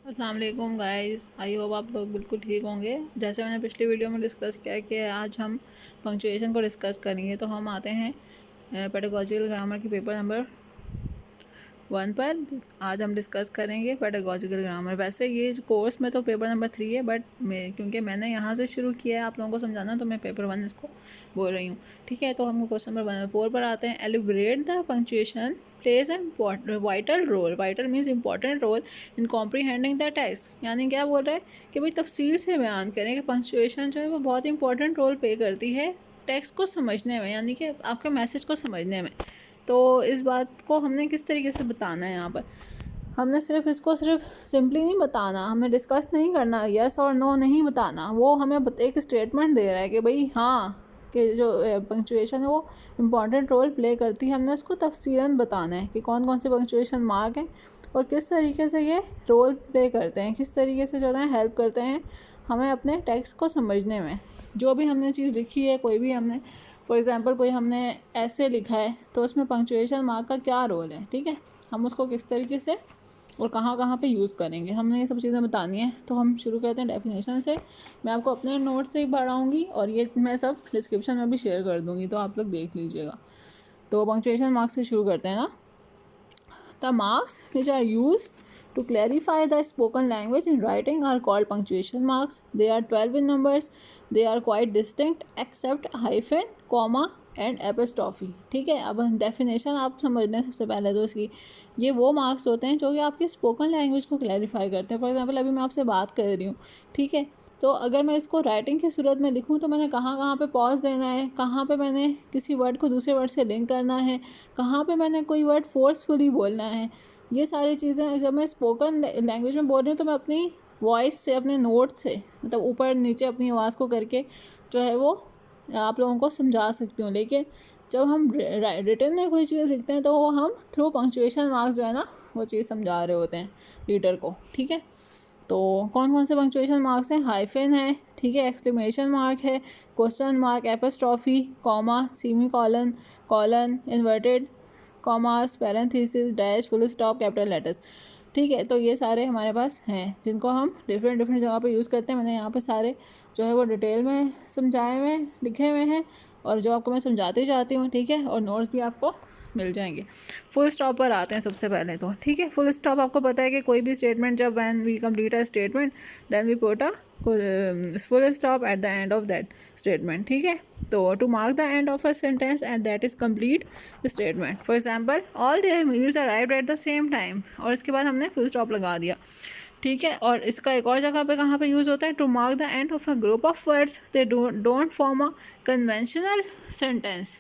अस्सलाम वालेकुम guys, I hope आप लोग बिल्कुल ठीक होंगे। जैसे मैंने पिछली वीडियो में डिस्कस किया कि आज हम पंक्चुएशन को डिस्कस करेंगे, तो हम आते हैं पेडागोजिकल ग्रामर की पेपर नंबर 1 पर। आज हम डिस्कस करेंगे पेडागोजिकल ग्रामर। वैसे ये कोर्स में तो पेपर नंबर 3 है, बट क्योंकि मैंने यहाँ से शुरू किया है आप लोगों को समझाना, तो मैं पेपर 1 इसको बोल रही हूँ। ठीक है, तो हम क्वेश्चन नंबर 4 पर आते हैं। Elaborate the punctuation plays an vital role, vital means important role in comprehending the text. यानी क्या बोल रहा है कि भाई तफसील से बयान करें कि पंक्चुएशन जो है वो बहुत इंपॉर्टेंट रोल प्ले करती है टेक्स्ट को समझने में, यानी कि आपके मैसेज को समझने में। तो इस बात को हमने किस तरीके से बताना है यहाँ पर, हमने सिर्फ सिंपली नहीं बताना, हमने डिस्कस नहीं करना, यस और नो नहीं बताना। वो हमें एक स्टेटमेंट दे रहा है कि भाई हाँ, कि जो पंक्चुएशन है वो इम्पॉर्टेंट रोल प्ले करती है। हमने उसको तफसीलन बताना है कि कौन कौन से पंक्चुएशन मार्क हैं और किस तरीके से ये रोल प्ले करते हैं, किस तरीके से जो है हेल्प करते हैं हमें अपने टेक्स्ट को समझने में। जो भी हमने चीज़ लिखी है, कोई भी हमने फॉर एग्ज़ाम्पल कोई हमने ऐसे लिखा है, तो उसमें पंक्चुएशन मार्क का क्या रोल है, ठीक है, हम उसको किस तरीके से और कहाँ कहाँ पे यूज़ करेंगे, हमने ये सब चीज़ें बतानी है। तो हम शुरू करते हैं डेफिनेशन से। मैं आपको अपने नोट से ही पढ़ाऊँगी और ये मैं सब डिस्क्रिप्शन में भी शेयर कर दूँगी, तो आप लोग देख लीजिएगा। तो पंक्चुएशन मार्क्स से शुरू करते हैं ना। The marks which are use to clarify the spoken language in writing are called punctuation marks. They are 12 in numbers. They are quite distinct except hyphen, comma and epistrophe. ठीक है, अब definition आप समझ लें सबसे पहले तो इसकी। ये वो मार्क्स होते हैं जो कि आपकी स्पोकन लैंग्वेज को क्लैरिफाई करते हैं। फॉर एग्जांपल अभी मैं आपसे बात कर रही हूँ, ठीक है, तो अगर मैं इसको राइटिंग की सूरत में लिखूँ तो मैंने कहाँ कहाँ पे पॉज देना है, कहाँ पे मैंने किसी वर्ड को दूसरे वर्ड से लिंक करना है, कहाँ पे मैंने कोई वर्ड फोर्सफुली बोलना है। ये सारी चीज़ें जब मैं स्पोकन लैंग्वेज में बोल रही हूँ तो मैं अपनी वॉइस से, अपने नोट से, मतलब ऊपर नीचे अपनी आवाज़ को करके जो है वो आप लोगों को समझा सकती हूँ। लेकिन जब हम रिटन में कोई चीज़ लिखते हैं तो वो हम थ्रू पंक्चुएशन मार्क्स जो है ना वो चीज़ समझा रहे होते हैं रीडर को। ठीक है, तो कौन कौन से पंक्चुएशन मार्क्स हैं? हाइफन है, ठीक है, एक्सक्लेमेशन मार्क है, question mark, apostrophe, comma, semi colon, colon, inverted commas, parenthesis, dash, full stop, capital letters. ठीक है, तो ये सारे हमारे पास हैं जिनको हम डिफरेंट जगह पे यूज़ करते हैं। मैंने यहाँ पे सारे जो है वो डिटेल में समझाए हुए लिखे हुए हैं और जो आपको मैं समझाती जाती हूँ, ठीक है, और नोट्स भी आपको मिल जाएंगे। फुल स्टॉप पर आते हैं सबसे पहले तो। ठीक है, फुल स्टॉप आपको पता है कि कोई भी स्टेटमेंट जब when we complete a statement then we put a full stop at the end of that statement. ठीक है, तो to mark the end of a sentence and that is complete statement. For example all their meals arrived at the same time, और इसके बाद हमने full stop लगा दिया। ठीक है, और इसका एक और जगह पे कहाँ पे यूज़ होता है? To mark the end of a group of words they don't form a conventional sentence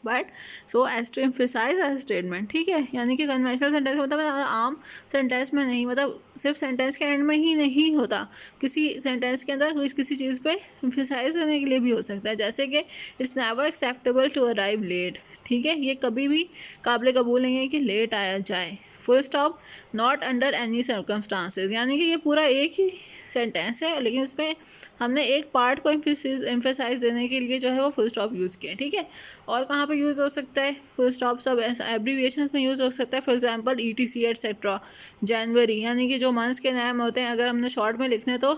but so as to emphasise a statement. ठीक है, यानी कि कन्वेंशनल सेंटेंस मतलब आम सेंटेंस में नहीं, मतलब सिर्फ सेंटेंस के एंड में ही नहीं होता, किसी सेंटेंस के अंदर किसी चीज़ पे एम्फेसाइज करने के लिए भी हो सकता है। जैसे कि it's never acceptable to arrive late. ठीक है, ये कभी भी काबिल कबूल नहीं है कि लेट आया जाए। Full stop, not under any circumstances, यानी कि ये पूरा एक ही सेंटेंस है लेकिन इसमें हमने एक पार्ट को एम्फेसाइज देने के लिए जो है वो फुल स्टॉप यूज़ किया है। ठीक है, और कहाँ पे यूज़ हो सकता है फुल स्टॉप? सब एब्रीविएशंस में यूज़ हो सकता है। फॉर एग्जांपल ETC एट्सेट्रा, जनवरी, यानी कि जो मंथ्स के नाम होते हैं अगर हमने शॉर्ट में लिखने तो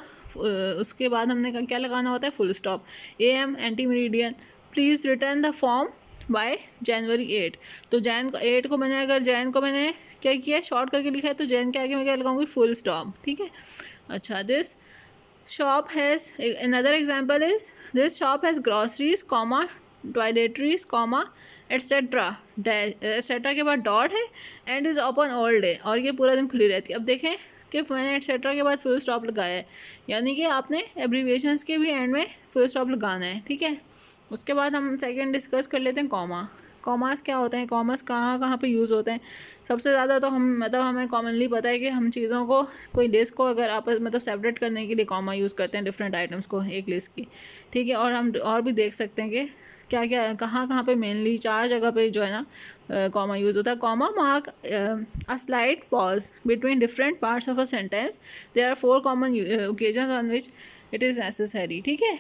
उसके बाद हमने क्या लगाना होता है? Full stop. AM anti meridian, please return the form by जनवरी 8। तो जैन 8 को मैंने, अगर जैन को मैंने क्या किया, शॉर्ट करके लिखा है, तो जैन के आगे मैं क्या लगाऊंगी? Full stop. ठीक है, अच्छा, this shop has, another example is this shop has groceries, comma, toiletries, comma, etcetera, etcetera के बाद डॉट है, and is open all day, और ये पूरा दिन खुली रहती है। अब देखें कि मैंने एट्सेट्रा के बाद फुल स्टॉप लगाया है, यानी कि आपने एब्रीविएशंस के भी एंड में फुल स्टॉप लगाना है। ठीक है, उसके बाद हम सेकंड डिस्कस कर लेते हैं कॉमा। कॉमर्स क्या होते हैं? कॉमर्स कहाँ कहाँ पे यूज़ होते हैं? सबसे ज़्यादा तो हम मतलब हमें कॉमनली पता है कि हम चीज़ों को, कोई लिस्ट को अगर आपस मतलब सेपरेट करने के लिए कॉमा यूज़ करते हैं, डिफरेंट आइटम्स को एक लिस्ट की। ठीक है, और हम और भी देख सकते हैं कि क्या क्या कहाँ कहाँ पे मेनली 4 जगह पे जो है ना कॉमा यूज़ होता है। Comma mark a slight pause between different parts of a sentence. There are 4 common occasions on which it is necessary. ठीक है,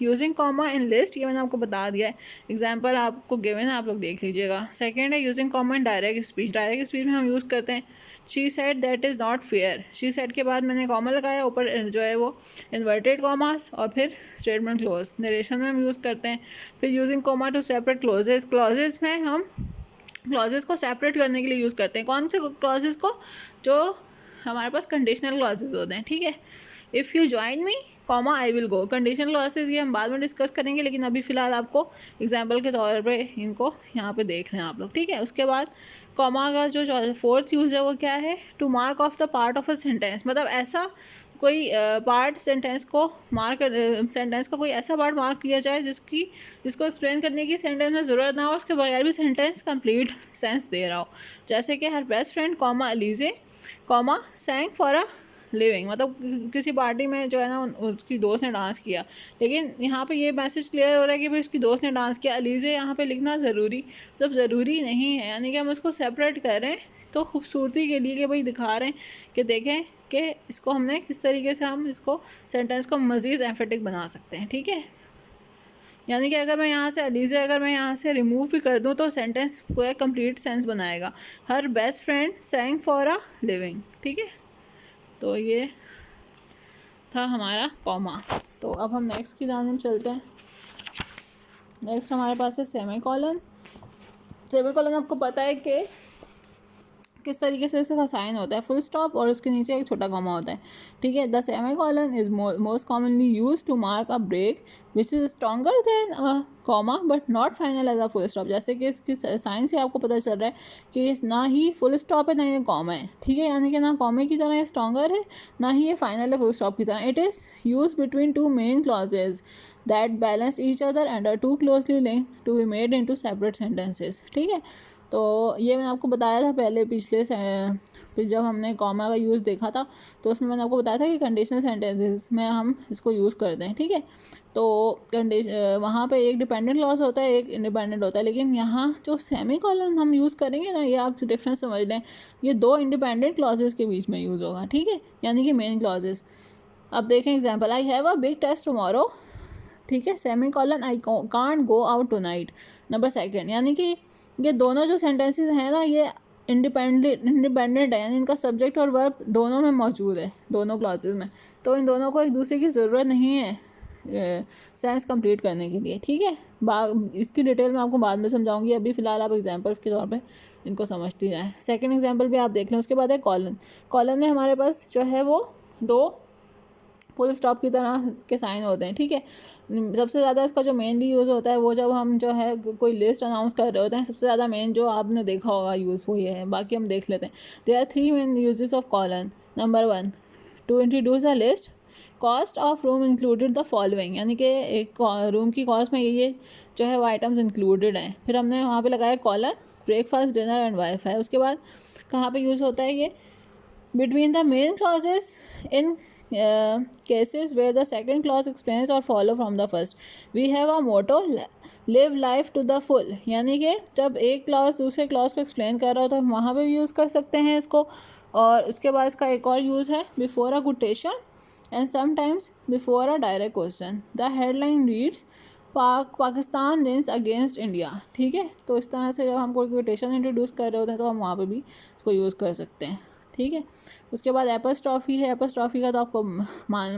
यूजिंग कॉमा इन लिस्ट, ये मैंने आपको बता दिया है, एग्जाम्पल आपको गिवन है, आप लोग देख लीजिएगा। सेकेंड है using comma in direct speech, direct speech में हम यूज़ करते हैं she said that is not fair, she said के बाद मैंने कॉमा लगाया, ऊपर जो है वो इन्वर्टेड कॉमास और फिर स्टेटमेंट क्लोज, नरेशन में हम यूज़ करते हैं। फिर using comma to separate clauses, clauses में हम क्लॉजेस को सेपरेट करने के लिए यूज़ करते हैं। कौन से क्लॉजेस को? जो हमारे पास कंडीशनल क्लॉजेस होते हैं, ठीक है। If you join me comma I will go, conditional clauses ये हम बाद में डिस्कस करेंगे, लेकिन अभी फ़िलहाल आपको एग्जांपल के तौर पे इनको यहाँ पे देख लें आप लोग, ठीक है। उसके बाद कॉमा का जो फोर्थ यूज़ है वो क्या है? To mark off the part of a sentence, मतलब ऐसा कोई पार्ट सेंटेंस को मार्क सेंटेंस का कोई ऐसा पार्ट मार्क किया जाए जिसको एक्सप्लेन करने की सेंटेंस में ज़रूरत ना हो, उसके बगैर भी सेंटेंस कंप्लीट सेंस दे रहा हो। जैसे कि her best friend comma Alizeh comma सैंग for a living, मतलब किसी पार्टी में जो है ना उसकी दोस्त ने डांस किया, लेकिन यहाँ पे ये मैसेज क्लियर हो रहा है कि भाई उसकी दोस्त ने डांस किया, अलीजे यहाँ पे लिखना ज़रूरी मतलब ज़रूरी नहीं है, यानी कि हम उसको सेपरेट करें तो खूबसूरती के लिए कि भाई दिखा रहे हैं कि देखें कि इसको हमने किस तरीके से हम इसको सेंटेंस को मज़ीद एम्फेटिक बना सकते हैं, ठीक है। यानी कि अगर मैं यहाँ से अलीजे अगर मैं यहाँ से रिमूव भी कर दूँ तो सेंटेंस को एक कंप्लीट सेंस बनाएगा। Her best friend सैंग for a living, ठीक है। तो ये था हमारा कॉमा। तो अब हम नेक्स्ट की जानिब चलते हैं। नेक्स्ट हमारे पास है सेमीकोलन। सेमीकोलन आपको पता है कि किस तरीके से इसका साइन होता है, फुल स्टॉप और उसके नीचे एक छोटा कॉमा होता है, ठीक है। The semicolon is most commonly use to mark a break which is stronger than a comma but not final as a full stop. जैसे कि इसकी साइन से आपको पता चल रहा है कि ना ही फुल स्टॉप है ना ये कॉमा है, ठीक है, यानी कि ना कॉमे की तरह ये स्ट्रॉन्गर है ना ही ये फाइनल है फुल स्टॉप की तरह। It is use between two main clauses that balance each other and are too closely linked to be made into separate sentences, ठीक है। तो ये मैंने आपको बताया था पहले पिछले फिर जब हमने कॉमा का यूज़ देखा था तो उसमें मैंने आपको बताया था कि कंडीशनल सेंटेंसेस में हम इसको यूज़ करते हैं, ठीक है। तो वहाँ पे एक डिपेंडेंट क्लॉज होता है एक इंडिपेंडेंट होता है, लेकिन यहाँ जो सेमीकोलन हम यूज़ करेंगे ना, ये आप डिफरेंस समझ लें, ये दो इंडिपेंडेंट क्लॉजेस के बीच में यूज़ होगा, ठीक है, यानी कि मेन क्लॉजेस। अब देखें example, I have a big test tomorrow, ठीक है, semicolon I can't go out tonight. Number second, यानी कि ये दोनों जो सेंटेंसेस हैं ना ये इंडिपेंडेंट है, यानी इनका सब्जेक्ट और वर्ब दोनों में मौजूद है, दोनों क्लॉजेज में, तो इन दोनों को एक दूसरे की ज़रूरत नहीं है सेंस कंप्लीट करने के लिए, ठीक है। इसकी डिटेल मैं आपको बाद में समझाऊंगी, अभी फ़िलहाल आप एग्जांपल्स के तौर पे इनको समझती जाएँ। सेकंड एग्जांपल भी आप देख लें। उसके बाद है कॉलन। कॉलन में हमारे पास जो है वो दो फुल स्टॉप की तरह के साइन होते हैं, ठीक है। सबसे ज़्यादा इसका जो मेनली यूज़ होता है वो जब हम जो है कोई लिस्ट अनाउंस कर रहे होते हैं, सबसे ज़्यादा मेन जो आपने देखा होगा यूज़ वो ये है, बाकी हम देख लेते हैं। There are 3 main uses of colon. Number 1, to introduce a list. Cost of room included the following, यानी कि एक रूम की कॉस्ट में ये जो है वो आइटम्स इंक्लूडेड हैं। फिर हमने वहाँ पे लगाया colon, breakfast, dinner and wifi. उसके बाद कहाँ पे यूज़ होता है ये? Between the main clauses in cases where the second clause explains or follow from the first. We have a motto, live life to the full, यानी कि जब एक क्लॉज दूसरे क्लॉज को एक्सप्लेन कर रहा हो तो हम वहाँ पे भी यूज़ कर सकते हैं इसको। और उसके बाद इसका एक और यूज़ है before a quotation and sometimes before a direct question. The headline reads Pakistan wins against India, ठीक है। तो इस तरह से जब हम कोई कोटेशन इंट्रोड्यूस कर रहे होते हैं तो हम वहाँ पे भी इसको यूज़ कर सकते हैं, ठीक है। उसके बाद एपस्ट्रॉफी है। एपस्ट्रॉफी का तो आपको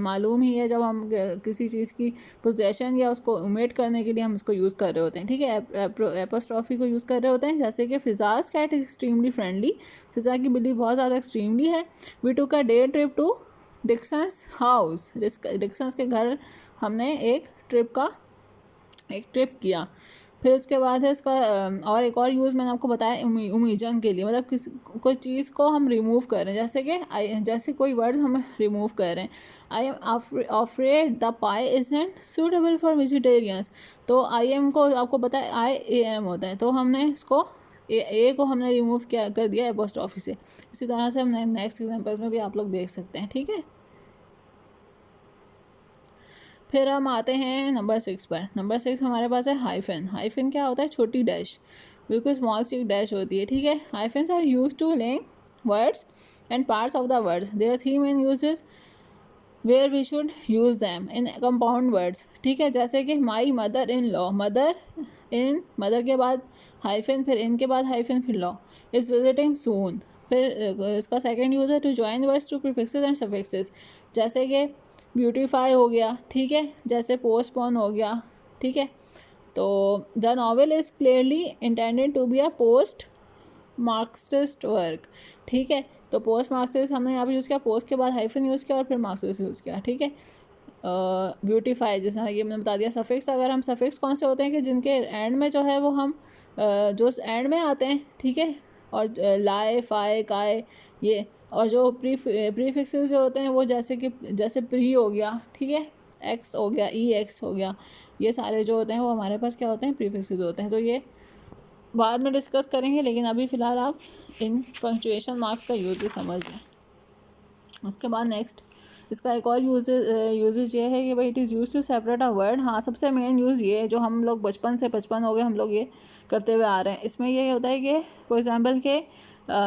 मालूम ही है, जब हम किसी चीज़ की पोजेशन या उसको ओमिट करने के लिए हम इसको यूज़ कर रहे होते हैं, ठीक है। एपस्ट्रॉफी को यूज़ कर रहे होते हैं, जैसे कि Fiza's cat is extremely friendly, Fiza की बिल्ली बहुत ज़्यादा एक्सट्रीमली है। We took a day trip to Dixons house, Dixons के घर हमने एक ट्रिप किया। फिर उसके बाद है इसका और एक और यूज़ मैंने आपको बताया ओमिशन के लिए, मतलब कोई चीज़ को हम रिमूव कर रहे हैं, जैसे कोई वर्ड हम रिमूव कर रहे हैं। I am afraid the pi isn't suitable for vegetarians, तो आई एम को आपको पता है IAM होता है, तो हमने इसको ए को हमने रिमूव कर दिया एपोस्ट्रॉफी से। इसी तरह से हमने नेक्स्ट एग्जाम्पल्स में भी आप लोग देख सकते हैं, ठीक है। फिर हम आते हैं नंबर 6 पर। नंबर 6 हमारे पास है हाइफन। हाइफन क्या होता है? छोटी डैश, बिल्कुल स्मॉल सी डैश होती है, ठीक है। Hyphens are use to link words and parts of the words. There are 3 main uses where we should use them in compound words, ठीक है। जैसे कि my mother in law, mother in, mother के बाद हाइफन, फिर इन के बाद hyphen, फिर लॉ, इज़ विजिटिंग सून। फिर इसका सेकंड यूज़ है to join words to prefixes and suffixes, जैसे कि ब्यूटीफाई हो गया, ठीक है, जैसे पोस्टपोन हो गया, ठीक है। तो the novel is clearly intended to be a post Marxist work, ठीक है। तो पोस्ट मार्क्सिस्ट हमने यहाँ पे यूज़ किया, पोस्ट के बाद हाइफन यूज़ किया और फिर मार्क्सिस्ट यूज़ किया, ठीक है। ब्यूटीफाई जैसा ये मैंने बता दिया। सफिक्स, अगर हम सफिक्स कौन से होते हैं कि जिनके एंड में जो है वो हम जो एंड में आते हैं, ठीक है, और लाए, फाए, काए, ये, और जो प्रीफिक्सेस जो होते हैं वो जैसे कि जैसे प्री हो गया, ठीक है, एक्स हो गया, ई एक्स हो गया, ये सारे जो होते हैं वो हमारे पास क्या होते हैं, प्रीफिक्सेस होते हैं। तो ये बाद में डिस्कस करेंगे, लेकिन अभी फ़िलहाल आप इन पंक्चुएशन मार्क्स का यूज़ समझ लें। उसके बाद नेक्स्ट इसका एक और यूजेज ये है कि भाई it is use to separate a word. हाँ, सबसे मेन यूज़ ये है जो हम लोग बचपन हो गए हम लोग ये करते हुए आ रहे हैं। इसमें ये होता है कि फॉर एग्जांपल के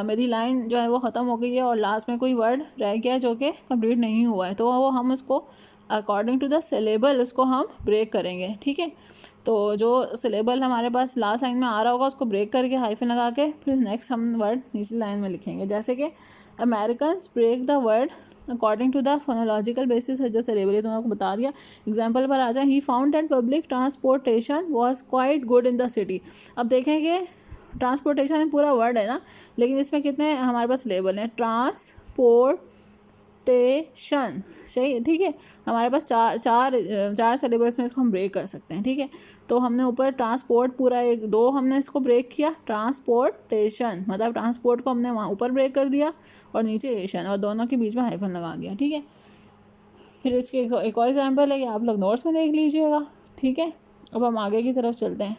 मेरी लाइन जो है वो ख़त्म हो गई है और लास्ट में कोई वर्ड रह गया जो कि कंप्लीट नहीं हुआ है, तो वो हम उसको अकॉर्डिंग टू द सिलेबल उसको हम ब्रेक करेंगे, ठीक है। तो जो सिलेबल हमारे पास लास्ट लाइन में आ रहा होगा उसको ब्रेक करके हाइफन लगा के फिर नेक्स्ट हम वर्ड नीचे लाइन में लिखेंगे। जैसे कि Americans break the word according to the phonological basis है, जैसे सिलेबल, ये तो मैं आपको बता दिया। एग्जाम्पल पर आ जाए, he found that public transportation was quite good in the city. अब देखें कि ट्रांसपोर्टेशन पूरा वर्ड है ना, लेकिन इसमें कितने हमारे पास सिलेबल हैं, ट्रांसपोर्टेशन, सही, ठीक है। हमारे पास चार सिलेबल्स में इसको हम ब्रेक कर सकते हैं, ठीक है। तो हमने ऊपर ट्रांसपोर्ट पूरा एक दो हमने इसको ब्रेक किया, ट्रांसपोर्टेशन मतलब ट्रांसपोर्ट को हमने वहाँ ऊपर ब्रेक कर दिया और नीचे एशन, और दोनों के बीच में हाइफन लगा दिया, ठीक है। फिर इसके एक और एग्जाम्पल है कि आप लोग नोट्स में देख लीजिएगा, ठीक है। अब हम आगे की तरफ चलते हैं।